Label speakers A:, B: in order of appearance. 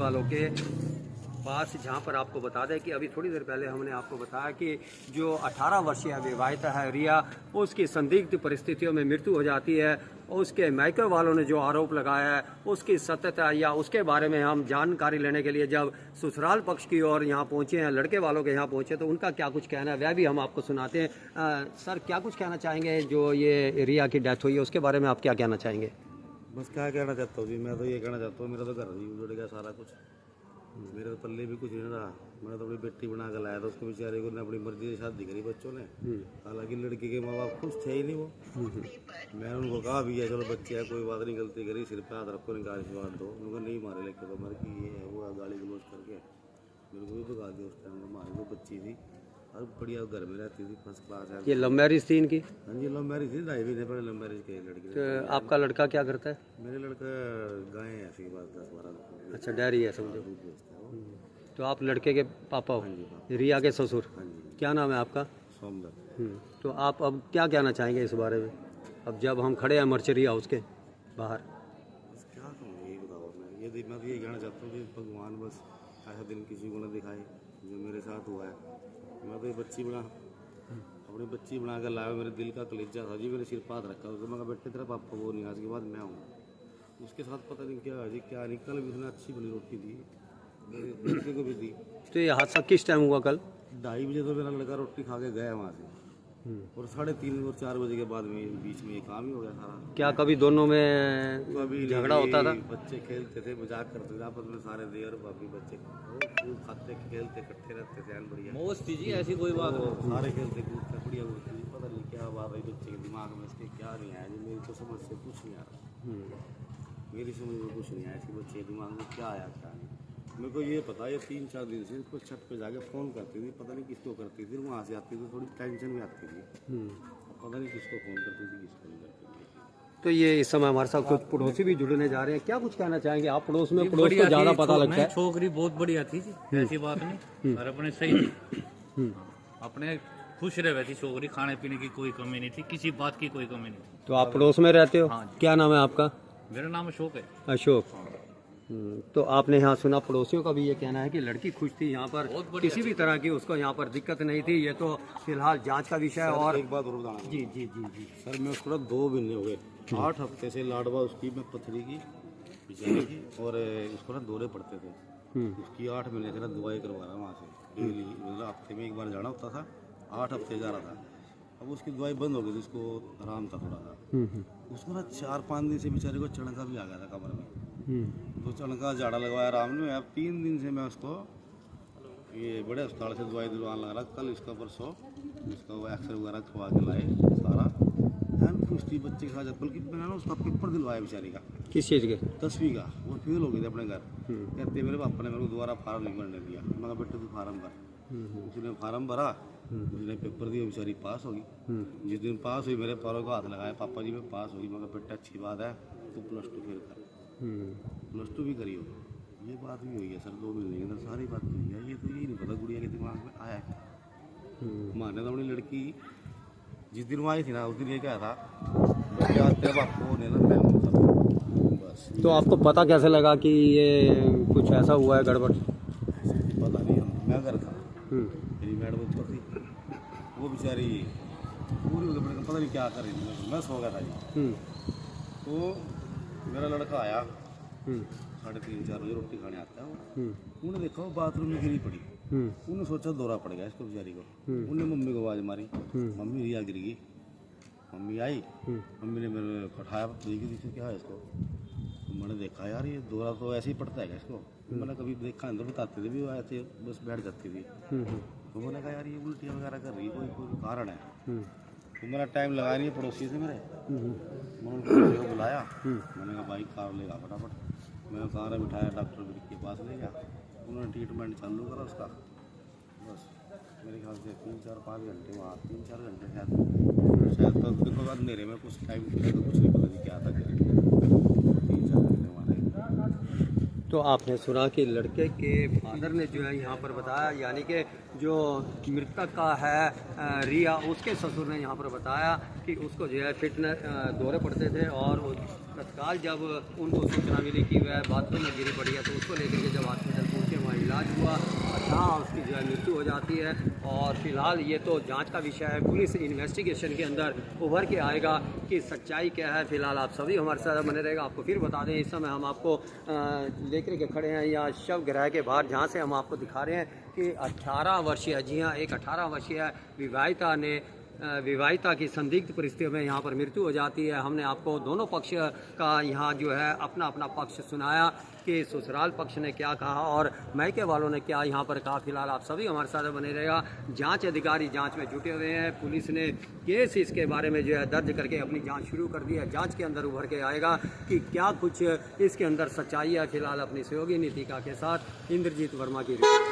A: वालों के पास, जहां पर आपको बता दें कि अभी थोड़ी देर पहले हमने आपको बताया कि जो 18 वर्षीय विवाहिता है रिया, उसकी संदिग्ध परिस्थितियों में मृत्यु हो जाती है। उसके मायके वालों ने जो आरोप लगाया है उसकी सत्यता या उसके बारे में हम जानकारी लेने के लिए जब ससुराल पक्ष की ओर यहाँ पहुँचे हैं, लड़के वालों के यहाँ पहुँचे, तो उनका क्या कुछ कहना है वह भी हम आपको सुनाते हैं। सर, क्या कुछ कहना चाहेंगे? जो ये रिया की डेथ हुई है उसके बारे में आप क्या कहना चाहेंगे?
B: बस क्या कहना चाहता हूँ जी, मैं तो ये कहना चाहता हूँ, मेरा तो घर ही उजड़ गया सारा कुछ। मेरे तो पल्ले भी कुछ नहीं रहा। मैंने तो अपनी बेटी बना कर लाया था, उसको बेचारे को ने अपनी मर्जी से शादी करी बच्चों ने। हालांकि लड़की के माँ बाप खुश थे ही नहीं वो। मैंने उनको कहा भी है चलो बच्चे है, कोई बात नहीं, गलती करी, सिर पे हाथ रखो, निकाल से बांट दो। उनको नहीं मारे, लेके तो मर की ये है वो गाली गलोच करके मेरे को भी भगा दिया। उस टाइम हमारी वो बच्ची थी और बढ़िया घर में रहती थी, फर्स्ट क्लास है।
A: ये लव मैरिज थी इनकी?
B: हाँ जी, लव मैरिज थी, 2.5 महीने पहले लव मैरिज की लड़की।
A: तो आपका लड़का क्या करता है?
B: मेरे लड़का गाय है, ऐसी बात 10-12।
A: अच्छा, डेयरी है समझो।
B: दूध बेचता है वो।
A: तो आप लड़के के पापा हो?
B: हाँ जी, पापा।
A: रिया के ससुर?
B: हाँ जी।
A: क्या नाम है आपका?
B: सोमदत्त।
A: तो आप अब क्या कहना चाहेंगे इस बारे में, अब जब हम खड़े हैं मर्चरी हाउस के बाहर?
B: बस क्या कहूँ, यही बताओ। मैं तो यही कहना चाहता हूँ कि भगवान बस ऐसा दिन किसी को न दिखाए जो मेरे साथ हुआ है। मैं तो ये बच्ची अपनी बच्ची बना कर लाया, मेरे दिल का कलेजा था जी, मेरे सिर पर हाथ रखा उसको। मैं बेटे तेरा पापा वो नहीं, आज के बाद मैं हूँ। उसके साथ पता नहीं क्या है जी, क्या नहीं। कल भी उसने अच्छी बनी रोटी दी, मेरे लड़के को भी दी।
A: तो ये हादसा किस टाइम हुआ? कल
B: 2:30 बजे तो मेरा लड़का रोटी खा के गया वहाँ से, और 3:30 और 4 बजे के बाद में बीच में ये काम ही हो गया सारा।
A: क्या कभी दोनों में
B: कभी
A: झगड़ा होता था?
B: बच्चे खेलते थे, मजाक करते थे आपस में सारे देर बाकी बच्चे खूब खाते खेलते इकट्ठे रहते थे। बढ़िया
C: मौज थी जी, ऐसी कोई बात नहीं।
B: सारे खेलते कूदते बढ़िया होती थी। पता नहीं क्या बात है बच्चे के दिमाग में, इसके क्या नहीं आया जी, मेरी तो समझ से कुछ नहीं आ रहा। मेरी समझ में कुछ नहीं आया इसके बच्चे के दिमाग में क्या आया क्या नहीं। मेरे को ये पता, ये 3-4 दिन से इसको छत पे जाके फ़ोन करती थी, पता नहीं किसको करती थी। वहाँ से आती थी थोड़ी टेंशन भी आती थी, पता नहीं किसको फ़ोन करती थी किसको नहीं करती थी।
A: तो ये इस समय हमारे साथ कुछ पड़ोसी भी जुड़ने जा रहे हैं, क्या कुछ कहना चाहेंगे आप? पड़ोस में पड़ोस को ज़्यादा पता लगता है।
C: छोकरी बहुत बढ़िया थी जी, ऐसी बात नहीं। और अपने सही थी, अपने खुश रहे थी छोकरी, खाने पीने की कोई कमी नहीं थी, किसी बात की कोई कमी नहीं थी।
A: तो आप पड़ोस में रहते हो?
C: हाँ जी।
A: क्या नाम है आपका?
C: मेरा नाम अशोक है।
A: अशोक। तो आपने यहाँ सुना पड़ोसियों का भी ये कहना है कि लड़की खुश थी, यहाँ पर किसी भी तरह की उसको यहाँ पर दिक्कत नहीं थी। ये तो फिलहाल जांच का विषय है। और
B: एक बात और बताना
A: जी जी जी जी
B: सर, मैं उसको 2 महीने हो गए, 8 हफ्ते से लाडवा उसकी मैं पथरी की बेचारी की, और उसको ना दौरे पड़ते थे। उसकी 8 महीने से ना दवाई करवा रहा वहाँ से डेली, मतलब हफ्ते में 1 बार जाना होता था। 8 हफ्ते जा रहा था। अब उसकी दवाई बंद हो गई थी, उसको आराम था थोड़ा सा। उसको ना 4-5 दिन से बेचारे को चणका भी आ गया था कमर में। तो चणका झाड़ा लगवाया, आराम नहीं हुआ। अब 3 दिन से मैं उसको ये बड़े अस्पताल से दवाई दिलवाने लगा। कल इसका परसों इसका वो एक्सरे वगैरह खवा के लाए सारा। उसकी बच्चे के साथ, बल्कि मैंने ना उसका पेपर दिलवाया बेचारी का।
A: किस चीज़ के?
B: 10वीं का। वो फेल हो गई थी अपने घर। कहते मेरे पापा ने मेरे को दोबारा फार्म नहीं भरने दिया। मैं कहा बेटे तू फार्म भर। उसने फार्म भरा, उसने पेपर दिया, बेचारी पास होगी। जिस दिन पास हुई मेरे पैरों को हाथ लगाया, पापा जी मैं पास होगी। मैं कहा बेटा अच्छी बात है, तू +2 फेल कर। +2 भी करी हो। ये बात भी हुई है सर 2 महीने के अंदर, सारी बात हुई है। ये तो यही नहीं पता गुड़िया के दिमाग में आया है। माने तो अपनी लड़की जिस दिन वो आई थी ना, उस दिन ये क्या था, बेटा तेरे बापू ने ना मैं बस।
A: तो आपको पता कैसे लगा कि ये कुछ ऐसा हुआ है गड़बड़?
B: पता नहीं, मैं घर था, मेरी मैडम ऊपर थी, वो बेचारी पूरी पता नहीं क्या कर रही थी। मैं सो गया था जी। तो मेरा लड़का आया 3:30-4 बजे, रोटी खाने आता है वो। उन्होंने देखा वो बाथरूम में गिरी पड़ी। उन्होंने सोचा दौरा पड़ गया इसको बेचारी को। उन्होंने मम्मी को आवाज़ मारी, मम्मी रिया गिर गई। मम्मी आई, मम्मी ने मेरे को उठाया, देखी क्या है इसको। तो मैंने देखा यार ये दौरा तो ऐसे ही पड़ता है इसको। मैंने कभी देखा अंदर, बताते थे भी वो ऐसे बस बैठ जाती थी। तो मैंने कहा यार ये उल्टियाँ वगैरह कर रही है, कोई कारण है। तो मेरा टाइम लगा नहीं है, पड़ोसी से मेरे मैंने उनको बुलाया। मैंने कहा भाई कार लेगा फटाफट। मैं कार बिठाया, डॉक्टर के पास ले गया। उन्होंने ट्रीटमेंट चालू करा उसका। बस मेरे ख्याल से 3-4-5 घंटे वहाँ, 3-4 घंटे शायद तो देखो अंधेरे में कुछ टाइम तो कुछ नहीं पता नहीं क्या था। 3-4 घंटे वहाँ रहे।
A: तो आपने सुना कि लड़के के फादर ने जो है यहाँ पर बताया, यानी कि जो मृतक का है रिया, उसके ससुर ने यहाँ पर बताया कि उसको जो है फिटनेस दौरे पड़ते थे और तत्काल जब उनको सूचना मिली कि वह बाथरूम में गिरी पड़ी है तो उसको लेकर के जब हॉस्पिटल पहुँचे वहाँ इलाज हुआ और जहाँ उसकी जो है मृत्यु हो जाती है। और फिलहाल ये तो जांच का विषय है, पुलिस इन्वेस्टिगेशन के अंदर उभर के आएगा कि सच्चाई क्या है। फिलहाल आप सभी हमारे साथ बने रहेगा। आपको फिर बता दें, इस समय हम आपको लेकर के खड़े हैं यहाँ शव गृह के बाहर, जहाँ से हम आपको दिखा रहे हैं कि 18 वर्षीय, जी हाँ, एक 18 वर्षीय विवाहिता की संदिग्ध परिस्थितियों में यहाँ पर मृत्यु हो जाती है। हमने आपको दोनों पक्ष का यहाँ जो है अपना अपना पक्ष सुनाया कि ससुराल पक्ष ने क्या कहा और मायके वालों ने क्या यहाँ पर कहा। फिलहाल आप सभी हमारे साथ बने रहेगा। जांच अधिकारी जांच में जुटे हुए हैं। पुलिस ने केस इसके बारे में जो है दर्ज करके अपनी जांच शुरू कर दी है। जांच के अंदर उभर के आएगा कि क्या कुछ इसके अंदर सच्चाई है। फिलहाल अपनी सहयोगी नीतिका के साथ इंद्रजीत वर्मा की रिपोर्ट।